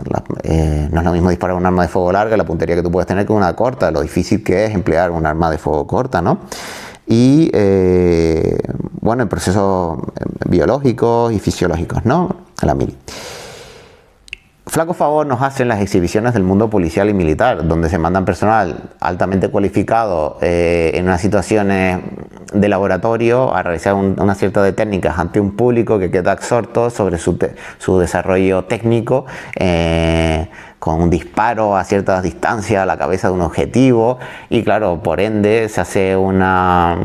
no es lo mismo disparar un arma de fuego larga, la puntería que tú puedes tener, que una corta, lo difícil que es emplear un arma de fuego corta, ¿no? Y bueno, en procesos biológicos y fisiológicos, ¿no? La mili. Flaco favor nos hacen las exhibiciones del mundo policial y militar, donde se mandan personal altamente cualificado en unas situaciones de laboratorio a realizar una cierta de técnicas ante un público que queda absorto sobre su desarrollo técnico, con un disparo a ciertas distancias a la cabeza de un objetivo, y claro, por ende se hace una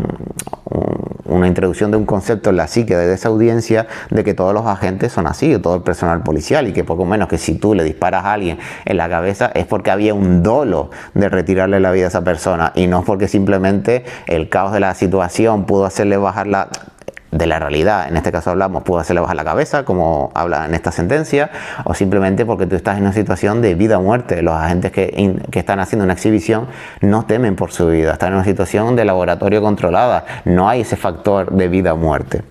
introducción de un concepto en la psique de esa audiencia de que todos los agentes son así, todo el personal policial, y que poco menos que si tú le disparas a alguien en la cabeza es porque había un dolo de retirarle la vida a esa persona, y no porque simplemente el caos de la situación pudo hacerle bajar de la realidad, en este caso hablamos, pudo hacerle bajar la cabeza, como habla en esta sentencia, o simplemente porque tú estás en una situación de vida o muerte. Los agentes que están haciendo una exhibición no temen por su vida, están en una situación de laboratorio controlada, no hay ese factor de vida o muerte.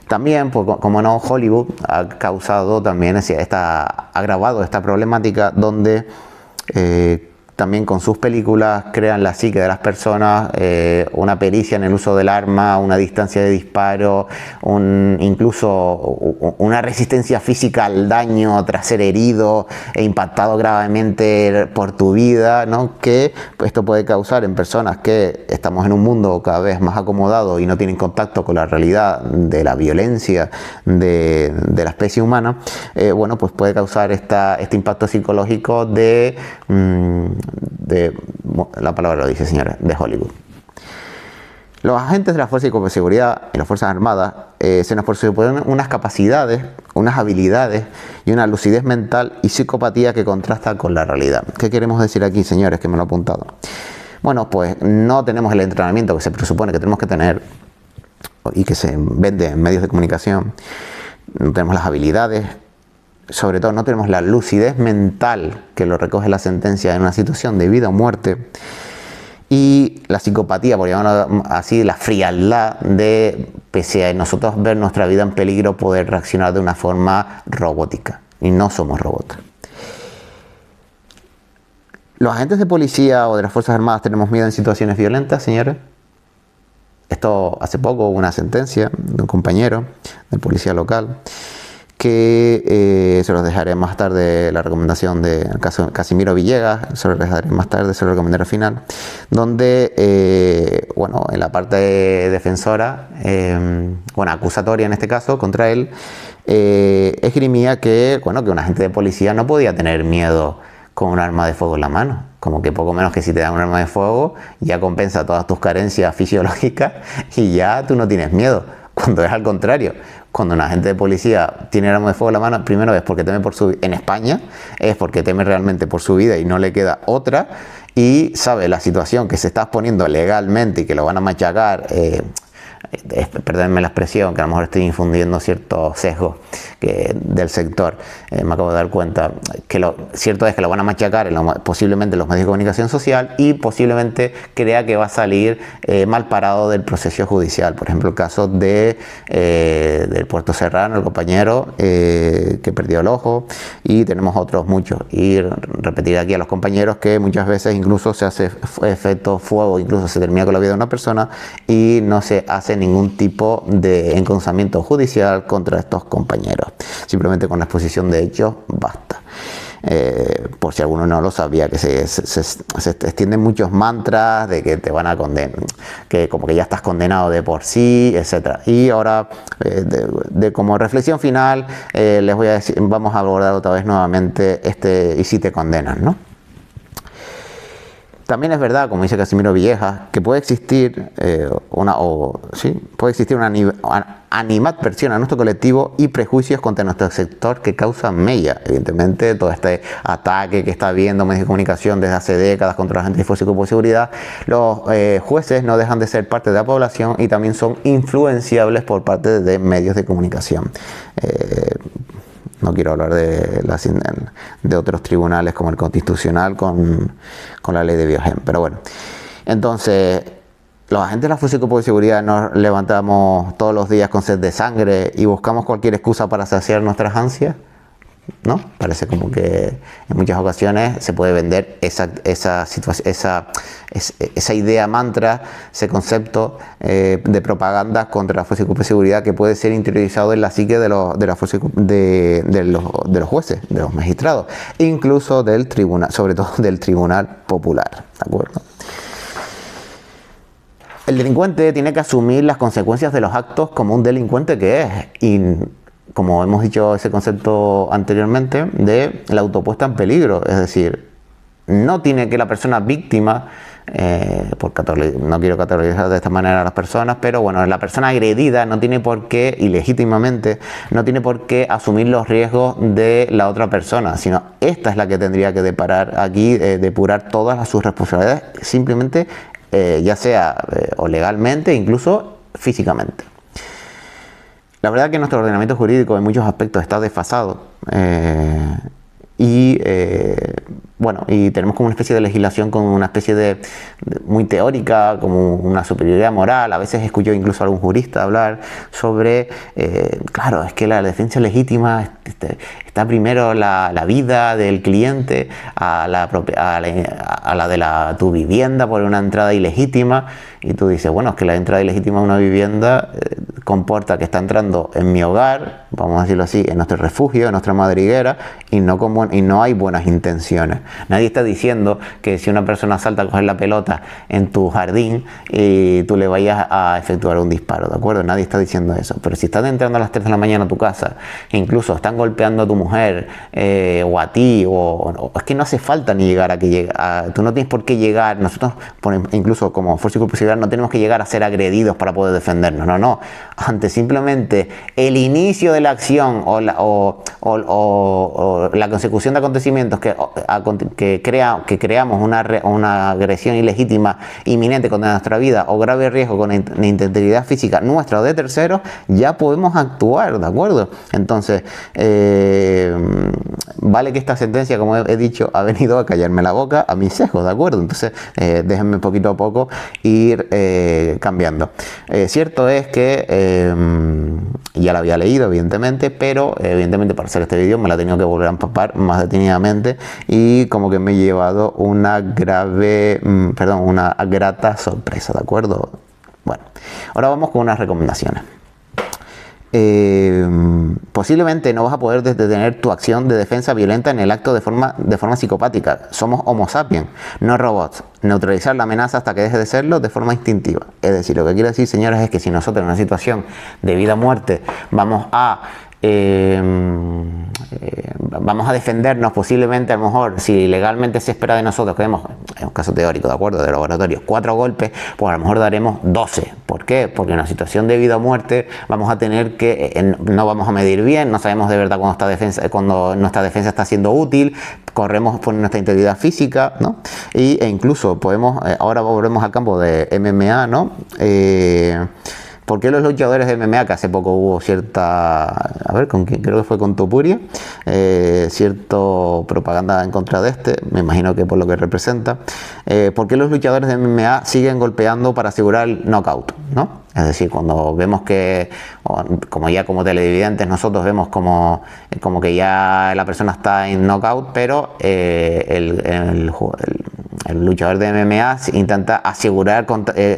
También, pues, como no, Hollywood ha causado también, ha agravado esta problemática, donde también con sus películas crean la psique de las personas, una pericia en el uso del arma, una distancia de disparo, incluso una resistencia física al daño tras ser herido e impactado gravemente por tu vida, ¿no? Que esto puede causar en personas que estamos en un mundo cada vez más acomodado y no tienen contacto con la realidad de la violencia de la especie humana, bueno, pues puede causar este impacto psicológico la palabra lo dice, señores, de Hollywood. Los agentes de la Fuerza de Seguridad y las Fuerzas Armadas se nos proponen unas capacidades, unas habilidades y una lucidez mental y psicopatía que contrasta con la realidad. ¿Qué queremos decir aquí, señores, que me lo he apuntado? Bueno, pues no tenemos el entrenamiento que se presupone que tenemos que tener y que se vende en medios de comunicación. No tenemos las habilidades. Sobre todo no tenemos la lucidez mental que lo recoge la sentencia en una situación de vida o muerte, y la psicopatía, por llamarlo así, la frialdad de, pese a nosotros ver nuestra vida en peligro, poder reaccionar de una forma robótica, y no somos robots. ¿Los agentes de policía o de las Fuerzas Armadas tenemos miedo en situaciones violentas, señores? esto hace poco hubo una sentencia de un compañero del policía local que se los dejaré más tarde, la recomendación del caso Casimiro Villegas, se los dejaré más tarde, se lo recomendaré al final, donde, bueno, en la parte defensora, bueno, acusatoria en este caso, contra él, esgrimía que, bueno, que un agente de policía no podía tener miedo con un arma de fuego en la mano, como que poco menos que si te dan un arma de fuego ya compensa todas tus carencias fisiológicas y ya tú no tienes miedo, cuando es al contrario. Cuando un agente de policía tiene el arma de fuego en la mano, primero es porque teme por su vida, en España es porque teme realmente por su vida y no le queda otra, y sabe la situación que se está exponiendo legalmente y que lo van a machacar, perdónenme la expresión, que a lo mejor estoy infundiendo ciertos sesgos del sector, me acabo de dar cuenta que lo cierto es que lo van a machacar posiblemente en los medios de comunicación social, y posiblemente crea que va a salir mal parado del proceso judicial. Por ejemplo, el caso del Puerto Serrano, el compañero que perdió el ojo, y tenemos otros muchos, y repetir aquí a los compañeros que muchas veces incluso se hace efecto fuego, incluso se termina con la vida de una persona y no se hace ningún tipo de encauzamiento judicial contra estos compañeros. Simplemente con la exposición de hechos basta. Por si alguno no lo sabía, que se extienden muchos mantras de que te van a condenar, que como que ya estás condenado de por sí, etcétera. Y ahora, como reflexión final, les voy a decir, vamos a abordar otra vez nuevamente y si te condenan, ¿no? También es verdad, como dice Casimiro Villegas, que puede existir puede existir una animadversión a nuestro colectivo y prejuicios contra nuestro sector que causan mella. Evidentemente, todo este ataque que está habiendo medios de comunicación desde hace décadas contra la gente de fuerza y cuerpo de seguridad, los jueces no dejan de ser parte de la población y también son influenciables por parte de medios de comunicación. No quiero hablar de otros tribunales como el Constitucional con la ley de Biogen, pero bueno. Entonces, los agentes de la Fuerza y Cuerpo de Seguridad nos levantamos todos los días con sed de sangre y buscamos cualquier excusa para saciar nuestras ansias, ¿no? Parece como que en muchas ocasiones se puede vender esa idea mantra, ese concepto de propaganda contra la Fuerza y Cuerpo de Seguridad, que puede ser interiorizado en la psique de los jueces, de los magistrados, e incluso del tribunal, sobre todo del Tribunal Popular, ¿de acuerdo? El delincuente tiene que asumir las consecuencias de los actos como un delincuente que es, y como hemos dicho ese concepto anteriormente, de la autopuesta en peligro. Es decir, no tiene que la persona víctima, no quiero categorizar de esta manera a las personas, pero bueno, la persona agredida no tiene por qué, ilegítimamente, no tiene por qué asumir los riesgos de la otra persona, sino esta es la que tendría que depurar todas sus responsabilidades, simplemente, ya sea o legalmente, incluso físicamente. La verdad es que nuestro ordenamiento jurídico en muchos aspectos está desfasado, y tenemos como una especie de legislación con una especie de muy teórica, como una superioridad moral. A veces escucho incluso a algún jurista hablar sobre, claro, es que la defensa legítima está primero la vida del cliente a la de tu vivienda por una entrada ilegítima, y tú dices, bueno, es que la entrada ilegítima a una vivienda comporta que está entrando en mi hogar, vamos a decirlo así, en nuestro refugio, en nuestra madriguera, y no hay buenas intenciones. Nadie está diciendo que si una persona salta a coger la pelota en tu jardín y tú le vayas a efectuar un disparo, ¿de acuerdo? Nadie está diciendo eso. Pero si están entrando a las 3 de la mañana a tu casa, e incluso están golpeando a tu mujer, o a ti, es que no hace falta ni llegar tú no tienes por qué llegar. Nosotros, incluso como Fuerza y Cuerpo de Seguridad, no tenemos que llegar a ser agredidos para poder defendernos. No. Ante simplemente el inicio de la acción o la consecución de acontecimientos que creamos una agresión ilegítima inminente contra nuestra vida o grave riesgo con la integridad física nuestra o de terceros, ya podemos actuar, ¿de acuerdo? Entonces, vale que esta sentencia, como he dicho, ha venido a callarme la boca a mis sesgos, ¿de acuerdo? Entonces, déjenme poquito a poco ir cambiando. Cierto es que ya la había leído, evidentemente, pero evidentemente para hacer este vídeo me la he tenido que volver a empapar más detenidamente, y como que me he llevado una grata sorpresa, ¿de acuerdo? Bueno, ahora vamos con unas recomendaciones. Posiblemente no vas a poder detener tu acción de defensa violenta en el acto de forma psicopática. Somos Homo sapiens, no robots. Neutralizar la amenaza hasta que deje de serlo de forma instintiva. Es decir, lo que quiero decir, señores, es que si nosotros en una situación de vida o muerte vamos a defendernos, posiblemente, a lo mejor, si legalmente se espera de nosotros que demos, en un caso teórico, de acuerdo, de laboratorio, 4 golpes, pues a lo mejor daremos 12. ¿Por qué? Porque en una situación de vida o muerte vamos a tener que, no vamos a medir bien, no sabemos de verdad cuando nuestra defensa está siendo útil, corremos por nuestra integridad física, ¿no? E incluso podemos, ahora volvemos al campo de MMA, ¿no? ¿Por qué los luchadores de MMA, que hace poco hubo cierta, a ver, ¿con quién? Creo que fue con Topuria, cierto propaganda en contra de me imagino que por lo que representa, ¿por qué los luchadores de MMA siguen golpeando para asegurar el knockout, ¿no? Es decir, cuando vemos que, como televidentes, nosotros vemos como que ya la persona está en knockout, pero el luchador de MMA intenta asegurar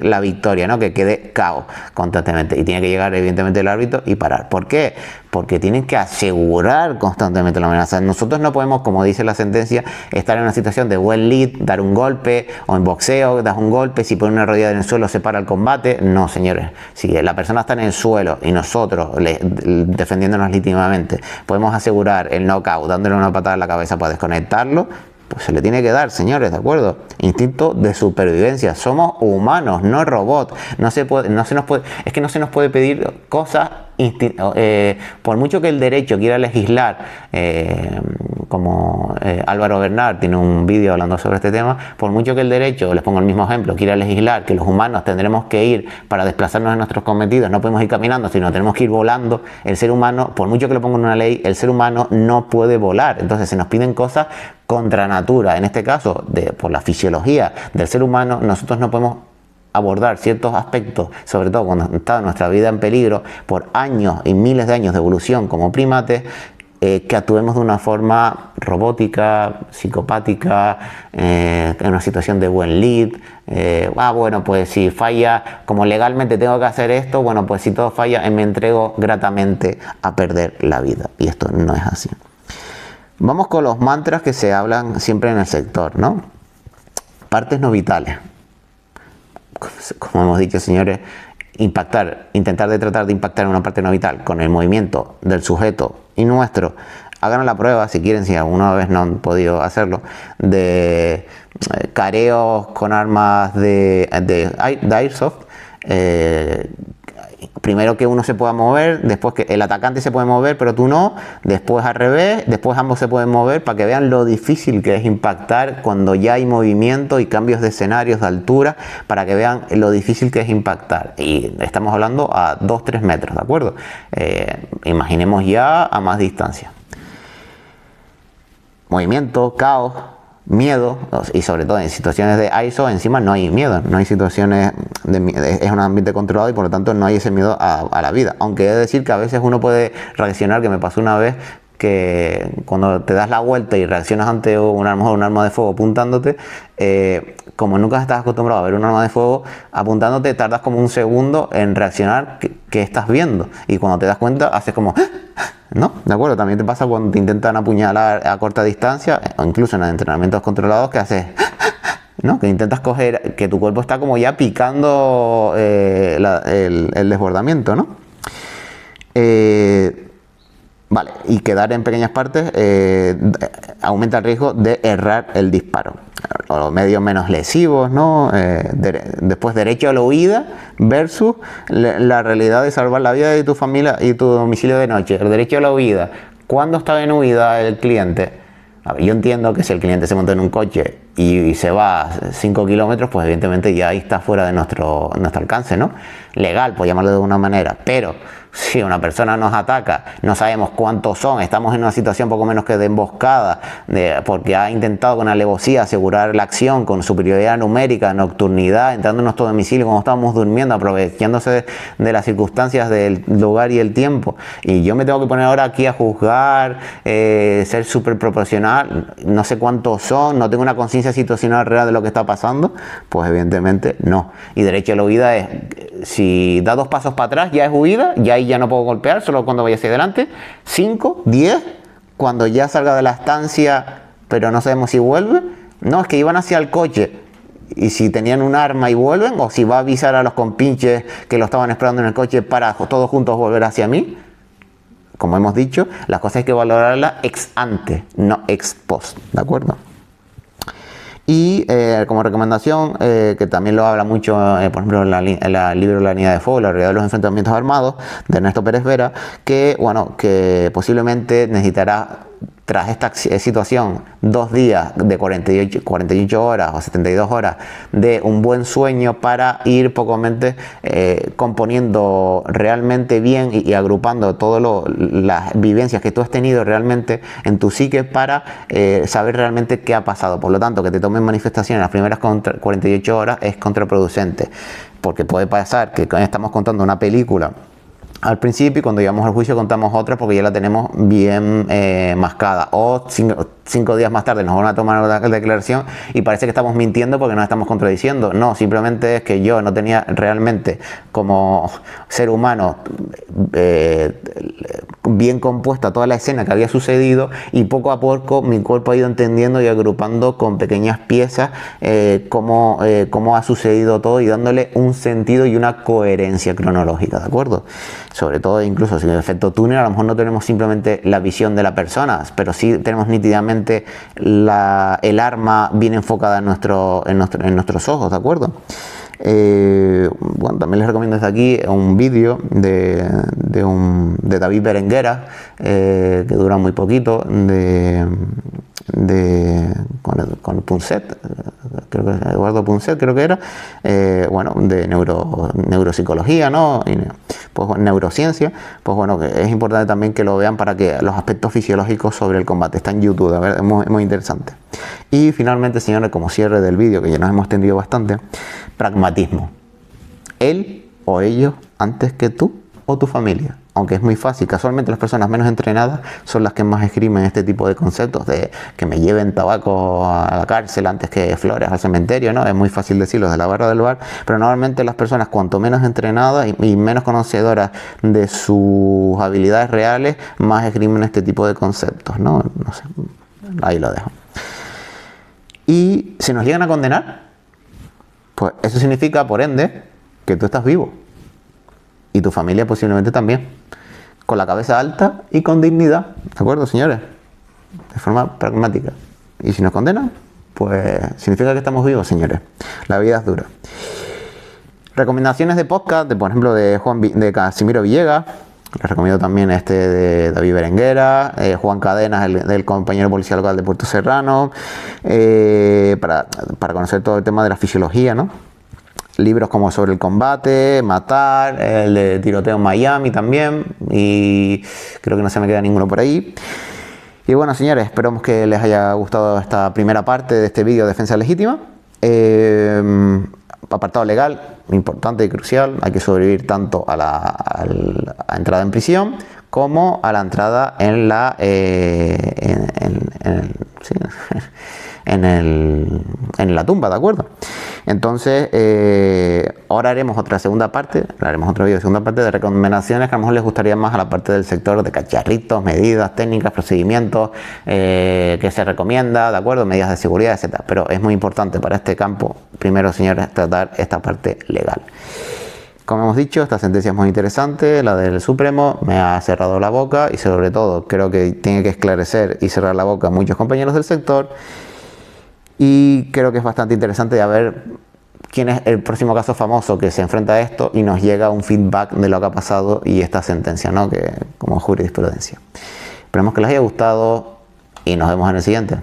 la victoria, ¿no? Que quede KO constantemente, y tiene que llegar evidentemente el árbitro y parar. ¿Por qué? Porque tienen que asegurar constantemente la amenaza. Nosotros no podemos, como dice la sentencia, estar en una situación de buen lead, dar un golpe, o en boxeo das un golpe, si pone una rodilla en el suelo se para el combate. No, señores, si la persona está en el suelo y nosotros defendiéndonos legítimamente podemos asegurar el knockout dándole una patada en la cabeza para desconectarlo, pues se le tiene que dar, señores, ¿de acuerdo? Instinto de supervivencia. Somos humanos, no robots. No se nos puede pedir cosas por mucho que el derecho quiera legislar, como Álvaro Bernard tiene un vídeo hablando sobre este tema, por mucho que el derecho, les pongo el mismo ejemplo, quiera legislar que los humanos tendremos que ir para desplazarnos de nuestros cometidos, no podemos ir caminando, sino tenemos que ir volando. El ser humano, por mucho que lo ponga en una ley, el ser humano no puede volar. Entonces se nos piden cosas contra natura. En este caso, por la fisiología del ser humano, nosotros no podemos abordar ciertos aspectos, sobre todo cuando está nuestra vida en peligro por años y miles de años de evolución como primates, que actuemos de una forma robótica, psicopática, en una situación de buen lead. Bueno, pues si falla, como legalmente tengo que hacer esto, bueno, pues si todo falla, me entrego gratamente a perder la vida. Y esto no es así. Vamos con los mantras que se hablan siempre en el sector, ¿no? Partes no vitales. Como hemos dicho, señores, tratar de impactar en una parte no vital con el movimiento del sujeto y nuestro. Hagan la prueba si quieren, si alguna vez no han podido hacerlo, de careos con armas de airsoft. Primero que uno se pueda mover, después que el atacante se puede mover, pero tú no, después al revés, después ambos se pueden mover, para que vean lo difícil que es impactar cuando ya hay movimiento y cambios de escenarios de altura, para que vean lo difícil que es impactar. Y estamos hablando a 2-3 metros, ¿de acuerdo? Imaginemos ya a más distancia. Movimiento, caos, miedo, y sobre todo en situaciones de ISO encima no hay miedo, no hay situaciones es un ambiente controlado y por lo tanto no hay ese miedo a la vida, aunque he de decir que a veces uno puede reaccionar, que me pasó una vez, que cuando te das la vuelta y reaccionas ante un arma de fuego apuntándote, como nunca estás acostumbrado a ver un arma de fuego apuntándote, tardas como un segundo en reaccionar que estás viendo, y cuando te das cuenta haces como ¿no? ¿De acuerdo? También te pasa cuando te intentan apuñalar a corta distancia, o incluso en entrenamientos controlados, que haces, ¿no? Que intentas coger, que tu cuerpo está como ya picando el desbordamiento, ¿no? Vale, y quedar en pequeñas partes aumenta el riesgo de errar el disparo. O medios menos lesivos, ¿no? Después, derecho a la huida versus la realidad de salvar la vida de tu familia y tu domicilio de noche. El derecho a la huida. ¿Cuándo estaba en huida el cliente? A ver, yo entiendo que si el cliente se monta en un coche y se va a 5 kilómetros, pues evidentemente ya ahí está fuera de nuestro alcance, ¿no? Legal, por llamarlo de alguna manera, pero si una persona nos ataca, no sabemos cuántos son, estamos en una situación poco menos que de emboscada, porque ha intentado con alevosía asegurar la acción con superioridad numérica, nocturnidad, entrando en nuestro domicilio cuando estábamos durmiendo, aprovechándose de las circunstancias del lugar y el tiempo, y yo me tengo que poner ahora aquí a juzgar, ser súper proporcional, no sé cuántos son, no tengo una conciencia situacional real de lo que está pasando, pues evidentemente no. Y derecho a la huida es si da 2 pasos para atrás ya es huida, y ahí ya no puedo golpear, solo cuando vaya hacia adelante. 5, 10, cuando ya salga de la estancia, pero no sabemos si vuelve. No, es que iban hacia el coche, y si tenían un arma y vuelven, o si va a avisar a los compinches que lo estaban esperando en el coche para todos juntos volver hacia mí. Como hemos dicho, las cosas hay que valorarlas ex ante, no ex post, ¿de acuerdo? Y como recomendación, que también lo habla mucho, por ejemplo, en el libro La línea de fuego, la realidad de los enfrentamientos armados, de Ernesto Pérez Vera, que, bueno, que posiblemente necesitará, tras esta situación, 2 días de 48 horas o 72 horas de un buen sueño para ir pocamente componiendo realmente bien y agrupando todas las vivencias que tú has tenido realmente en tu psique para saber realmente qué ha pasado. Por lo tanto, que te tomen manifestaciones en las primeras 48 horas es contraproducente, porque puede pasar que estamos contando una película al principio, y cuando llegamos al juicio contamos otra porque ya la tenemos bien mascada, o 5 días más tarde nos van a tomar la declaración y parece que estamos mintiendo porque nos estamos contradiciendo. No, simplemente es que yo no tenía realmente, como ser humano, bien compuesta toda la escena que había sucedido, y poco a poco mi cuerpo ha ido entendiendo y agrupando con pequeñas piezas cómo ha sucedido todo, y dándole un sentido y una coherencia cronológica, ¿de acuerdo? Sobre todo, incluso sin el efecto túnel, a lo mejor no tenemos simplemente la visión de la persona, pero sí tenemos nítidamente el arma bien enfocada en nuestros ojos, ¿de acuerdo? Bueno, también les recomiendo desde aquí un vídeo de David Berenguera, que dura muy poquito, con Punset, creo que Eduardo Punset, creo que era, bueno, de neuropsicología, ¿no? Y, pues neurociencia. Pues bueno, que es importante también que lo vean para que los aspectos fisiológicos sobre el combate. Está en YouTube, a ver, es muy interesante. Y finalmente, señores, como cierre del vídeo, que ya nos hemos extendido bastante, pragmatismo. Él o ellos antes que tú o tu familia. Aunque es muy fácil, casualmente las personas menos entrenadas son las que más esgrimen este tipo de conceptos, de que me lleven tabaco a la cárcel antes que flores al cementerio, ¿no? Es muy fácil decirlo de la barra del bar, pero normalmente las personas cuanto menos entrenadas y menos conocedoras de sus habilidades reales, más esgrimen este tipo de conceptos, ¿no? No sé, ahí lo dejo. Y si nos llegan a condenar, pues eso significa, por ende, que tú estás vivo. Y tu familia posiblemente también. Con la cabeza alta y con dignidad. ¿De acuerdo, señores? De forma pragmática. Y si nos condenan, pues significa que estamos vivos, señores. La vida es dura. Recomendaciones de podcast, por ejemplo, de Casimiro Villegas. Les recomiendo también de David Berenguera, Juan Cadenas, del compañero policía local de Puerto Serrano, para conocer todo el tema de la fisiología, ¿no? Libros como Sobre el combate, Matar, el de Tiroteo en Miami también, y creo que no se me queda ninguno por ahí. Y bueno, señores, esperamos que les haya gustado esta primera parte de este vídeo de Defensa Legítima. Apartado legal, importante y crucial. Hay que sobrevivir tanto a la entrada en prisión como a la entrada en la tumba, ¿de acuerdo? Entonces, ahora haremos otra segunda parte, haremos otro vídeo de segunda parte de recomendaciones que a lo mejor les gustaría más a la parte del sector de cacharritos, medidas, técnicas, procedimientos, que se recomienda, ¿de acuerdo? Medidas de seguridad, etcétera. Pero es muy importante para este campo, primero, señores, tratar esta parte legal. Como hemos dicho, esta sentencia es muy interesante, la del Supremo, me ha cerrado la boca y sobre todo creo que tiene que esclarecer y cerrar la boca a muchos compañeros del sector. Y creo que es bastante interesante de ver quién es el próximo caso famoso que se enfrenta a esto y nos llega un feedback de lo que ha pasado y esta sentencia, ¿no? Que como jurisprudencia. Esperemos que les haya gustado y nos vemos en el siguiente.